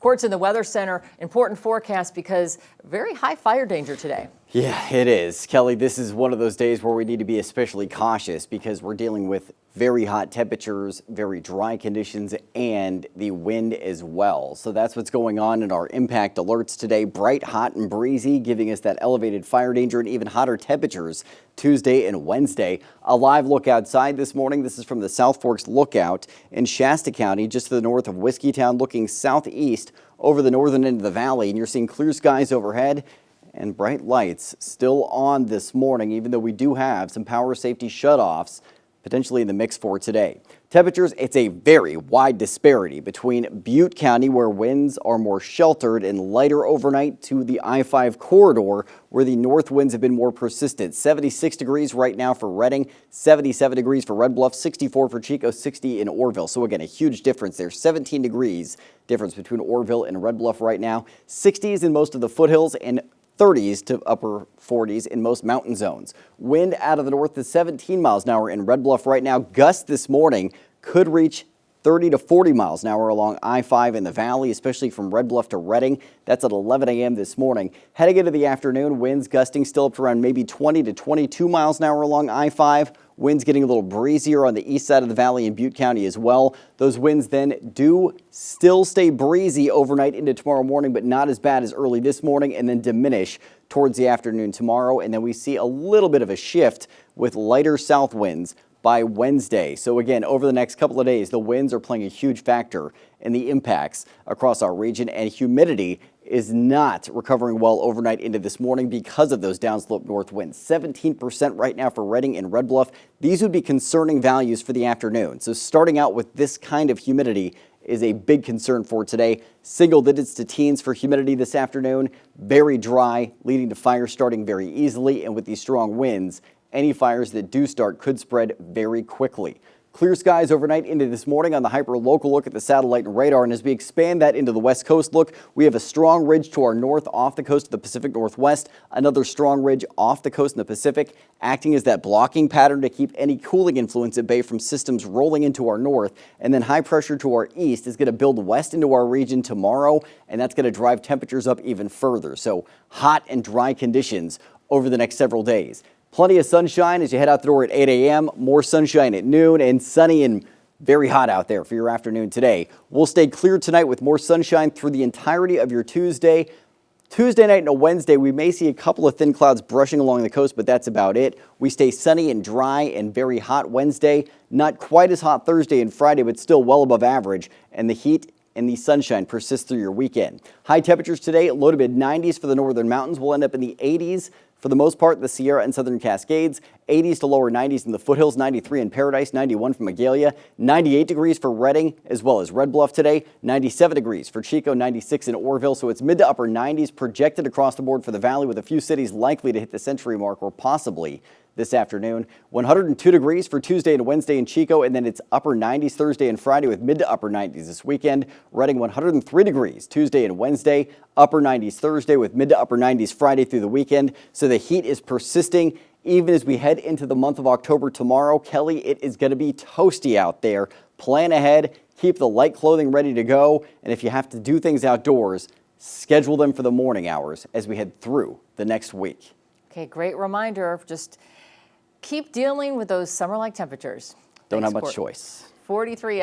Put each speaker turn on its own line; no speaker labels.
Reports in the Weather Center, important forecast because very high fire danger today.
Yeah, it is. Kelly, this is one of those days where we need to be especially cautious because we're dealing with very hot temperatures, very dry conditions, and the wind as well. So that's what's going on in our impact alerts today. Bright, hot, and breezy, giving us that elevated fire danger and even hotter temperatures Tuesday and Wednesday. A live look outside this morning. This is from the South Forks Lookout in Shasta County, just to the north of Whiskeytown, looking southeast over the northern end of the valley. And you're seeing clear skies overhead and bright lights still on this morning, even though we do have some power safety shutoffs potentially in the mix for today. Temperatures, it's a very wide disparity between Butte County, where winds are more sheltered and lighter overnight, to the I-5 corridor, where the north winds have been more persistent. 76 degrees right now for Redding, 77 degrees for Red Bluff, 64 for Chico, 60 in Orville. So again, a huge difference there. 17 degrees difference between Orville and Red Bluff right now. 60s in most of the foothills and 30s to upper 40s in most mountain zones. Wind out of the north to 17 miles an hour in Red Bluff right now. Gusts this morning could reach 30 to 40 miles an hour along I-5 in the valley, especially from Red Bluff to Redding. That's at 11 a.m. this morning. Heading into the afternoon, winds gusting still up to around maybe 20 to 22 miles an hour along I-5. Winds getting a little breezier on the east side of the valley in Butte County as well. Those winds then do still stay breezy overnight into tomorrow morning, but not as bad as early this morning, and then diminish towards the afternoon tomorrow. And then we see a little bit of a shift with lighter south winds by Wednesday. So again, over the next couple of days, the winds are playing a huge factor in the impacts across our region, and humidity is not recovering well overnight into this morning because of those downslope north winds. 17% right now for Redding and Red Bluff. These would be concerning values for the afternoon. So starting out with this kind of humidity is a big concern for today. Single digits to teens for humidity this afternoon. Very dry, leading to fires starting very easily, and with these strong winds, any fires that do start could spread very quickly. Clear skies overnight into this morning on the hyper-local look at the satellite and radar. And as we expand that into the west coast look, we have a strong ridge to our north off the coast of the Pacific Northwest. Another strong ridge off the coast in the Pacific, acting as that blocking pattern to keep any cooling influence at bay from systems rolling into our north. And then high pressure to our east is going to build west into our region tomorrow, and that's going to drive temperatures up even further. So hot and dry conditions over the next several days. Plenty of sunshine as you head out the door at 8 a.m., more sunshine at noon, and sunny and very hot out there for your afternoon today. We'll stay clear tonight with more sunshine through the entirety of your Tuesday. Tuesday night and a Wednesday, we may see a couple of thin clouds brushing along the coast, but that's about it. We stay sunny and dry and very hot Wednesday. Not quite as hot Thursday and Friday, but still well above average. And the heat and the sunshine persists through your weekend. High temperatures today, low to mid 90s for the northern mountains. We'll end up in the 80s for the most part, the Sierra and Southern Cascades, 80s to lower 90s in the foothills, 93 in Paradise, 91 for Magalia, 98 degrees for Redding as well as Red Bluff today, 97 degrees for Chico, 96 in Orville. So it's mid to upper 90s projected across the board for the valley, with a few cities likely to hit the century mark or possibly this afternoon. 102 degrees for Tuesday and Wednesday in Chico, and then it's upper 90s Thursday and Friday with mid to upper 90s this weekend. Redding 103 degrees Tuesday and Wednesday, upper 90s Thursday with mid to upper 90s Friday through the weekend. So the heat is persisting even as we head into the month of October tomorrow. Kelly, it is going to be toasty out there. Plan ahead, keep the light clothing ready to go, and if you have to do things outdoors, schedule them for the morning hours as we head through the next week.
Okay, great reminder. Just keep dealing with those summer-like temperatures.
Don't have much choice.
43